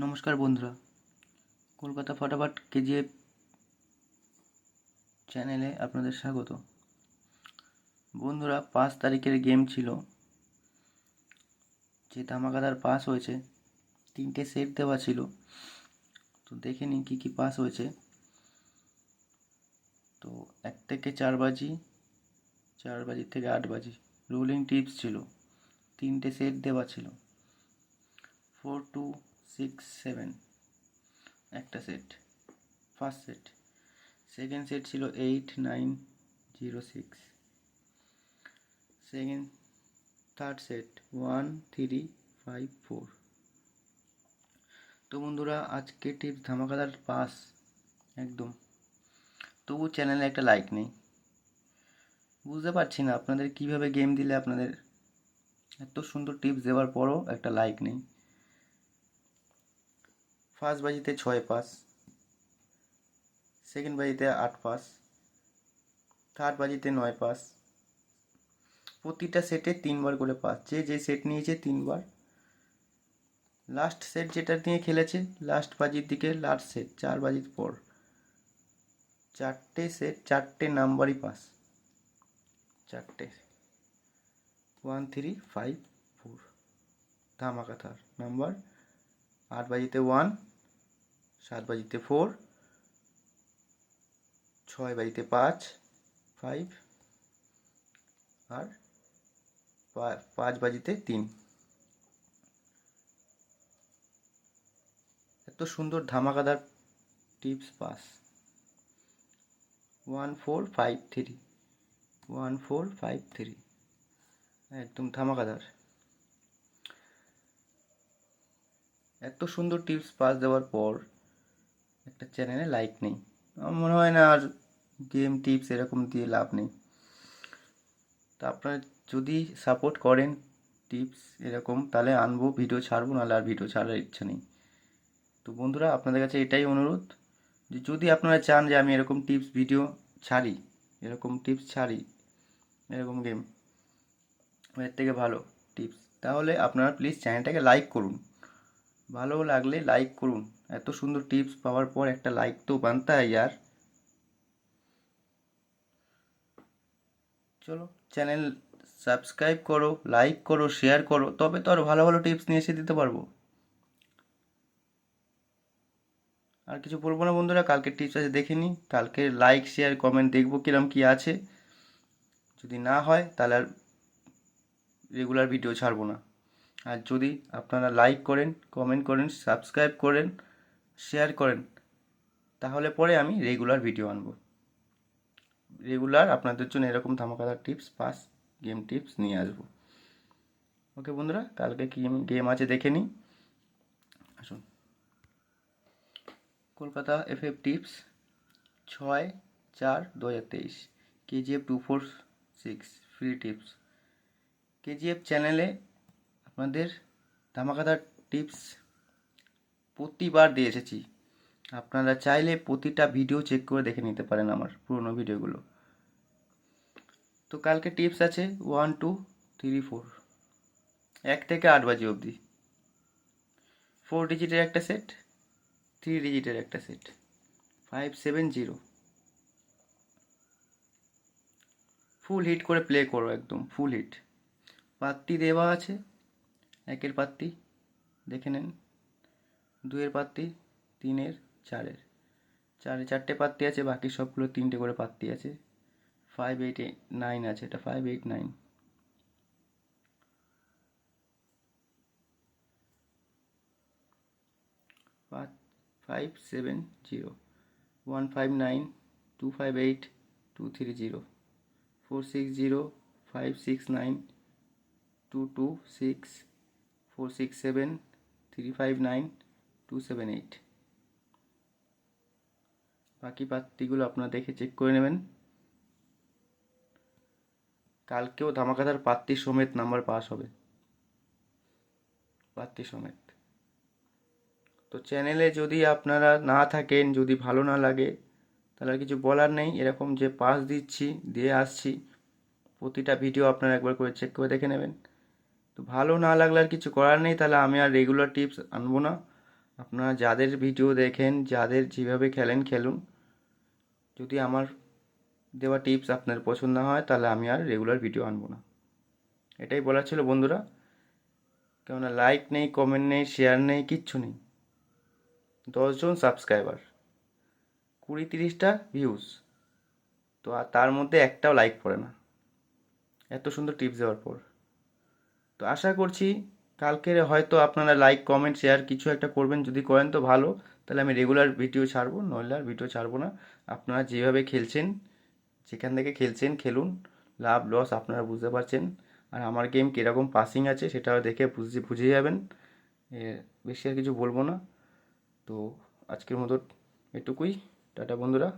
নমস্কার বন্ধুরা, কলকাতা ফটাফট কেজিএফ চ্যানেলে আপনাদের স্বাগত। বন্ধুরা, 5 তারিখের গেম ছিল, যে ধামাকাদার পাস হয়েছে। 3টে সেট দেওয়া ছিল, তো দেখে নিন কী কী পাস হয়েছে। তো 1 থেকে 4 বাজি, 4 বাজি থেকে 8 বাজি রোলিং টিপস ছিল। 3টে সেট দেওয়া ছিল, 4 2 6 7 একটা set, first set. Second set ছিল 8 9 0 6। Second third set 1 3 5 4। তো বন্ধুরা, আজকে টিপস ধামাকাদার পাস একদম। তবু চ্যানেলে একটা লাইক নেই। বুঝতে পারছি না আপনাদের কিভাবে গেম দিলে আপনাদের এত সুন্দর টিপস দেওয়ার পরও একটা লাইক নেই। ফার্স্ট বাজিতে 6 পাস, সেকেন্ড বাজিতে 8 পাস, থার্ড বাজিতে 9 পাস। প্রতিটা সেটে 3বার করে পাস, যে সেট নিয়েছে 3বার। লাস্ট সেট যেটা নিয়ে খেলেছে, লাস্ট বাজির দিকে লাস্ট সেট 4 বাজির পর 4টে সেট 4টে নাম্বারই পাস। 4টে 1 3 5 4 ধামাকাদার নাম্বার। 8 বাজিতে 1, 7 বাজিতে 4, 6 বাজিতে 5 আর 5 বাজিতে 3। এত সুন্দর ধামাকাদার টিপস পাস। 1 4 5 3, 1 4 5 3, একদম ধামাকাদার। এত সুন্দর টিপস পাস দেওয়ার পর একটা চ্যানেলে লাইক নেই। আমার মনে হয় না আর গেম টিপস এরকম দিয়ে লাভ নেই। তো আপনারা যদি সাপোর্ট করেন টিপস এরকম, তাহলে আনবো, ভিডিও ছাড়বো, নাহলে আর ভিডিও ছাড়ার ইচ্ছা নেই। তো বন্ধুরা, আপনাদের কাছে এটাই অনুরোধ যে যদি আপনারা চান যে আমি এরকম টিপস ভিডিও ছাড়ি, এরকম টিপস ছাড়ি, এরকম গেম এর থেকে ভালো টিপস, তাহলে আপনারা প্লিজ চ্যানেলটাকে লাইক করুন। ভালো লাগলে লাইক করুন। এত সুন্দর টিপস পাওয়ার পর একটা লাইক তো বানতা হয় यार। চলো, চ্যানেল সাবস্ক্রাইব করো, লাইক করো, শেয়ার করো, তবে তো আর ভালো ভালো টিপস নিয়ে এসে দিতে পারবো। আর কিছু বলবো না বন্ধুরা, কালকে টিপস আছে দেখে নিই। কালকে লাইক শেয়ার কমেন্ট দেখবো কিরম কি আছে। যদি না হয় তাহলে আর রেগুলার ভিডিও ছাড়বো না। আর যদি আপনারা লাইক করেন, কমেন্ট করেন, সাবস্ক্রাইব করেন, শেয়ার করেন, তাহলে পরে আমি রেগুলার ভিডিও আনবো। রেগুলার আপনাদের জন্য এরকম ধামাকাদার টিপস পাস গেম টিপস নিয়ে আসবো। ওকে বন্ধুরা, কালকে কি গেম আছে দেখে নিই। আসুন, Kolkata FF tips 6/4/2023, KGF 246 free tips. KGF চ্যানেলে আপনাদের ধামাকাদার টিপস প্রতিবার দিয়ে এসেছি। আপনারা চাইলে প্রতিটা ভিডিও চেক করে দেখে নিতে পারেন আমার পুরনো ভিডিওগুলো। তো কালকে টিপস আছে 1 2 3 4, 1 থেকে 8 বাজি অবধি। 4 ডিজিটের একটা সেট, 3 ডিজিটের একটা সেট, 5 7 0। ফুল হিট করে প্লে করো, একদম ফুল হিট। পাত্তি দেওয়া আছে, 1-এর পাত্তি দেখে নেন, 2-এর পাত্তি, 3-এর, 4-এর। 4-এ 4টে পাত্তি আছে, বাকি সবগুলো 3টে করে পাত্তি আছে। 5 8 9 আছে, এটা 5 8 9। 5 7 0, 1 5 9 2 5 8 2 3 0, 4 6 0 5 6 9 2 2 6, 4 6 7 3 5 9 2 7 8। বাকি পাত্তিগুলো আপনারা দেখে চেক করে নেবেন। কালকেও ধামাকাদার পাত্তি সমেত নাম্বার পাস হবে, পাত্তি সমেত। তো চ্যানেলে যদি আপনারা না থাকেন, যদি ভালো না লাগে, তাহলে আর কিছু বলার নেই। এরকম যে পাস দিচ্ছি, দিয়ে আসছি, প্রতিটা ভিডিও আপনারা একবার করে চেক করে দেখে নেবেন। তো ভালো না লাগলে আর কিছু করার নেই, তাহলে আমি আর রেগুলার টিপস আনবো না। আপনারা যাদের ভিডিও দেখেন, যাদের যেভাবে খেলেন খেলুন। যদি আমার দেওয়া টিপস আপনার পছন্দ না হয় তাহলে আমি আর রেগুলার ভিডিও আনবো না। এটাই বলার ছিল বন্ধুরা। কেননা লাইক নেই, কমেন্ট নেই, শেয়ার নেই, কিচ্ছু নেই। 10জন সাবস্ক্রাইবার, 20-30টা ভিউজ, তো আর তার মধ্যে একটাও লাইক পড়ে না এত সুন্দর টিপস দেওয়ার পর। তো আশা করছি কালকের হয়তো আপনারা লাইক, কমেন্ট, শেয়ার কিছু একটা করবেন। যদি করেন তো ভালো, তাহলে আমি রেগুলার ভিডিও ছাড়বো, নইলে আর ভিডিও ছাড়বো না। আপনারা যেভাবে খেলছেন, যেখান থেকে খেলছেন খেলুন, লাভ লস আপনারা বুঝতে পারছেন। আর আমার গেম কীরকম পাসিং আছে সেটাও দেখে বুঝে যাবেন। বেশি আর কিছু বলবো না। তো আজকের মতো এটুকুই। টাটা বন্ধুরা।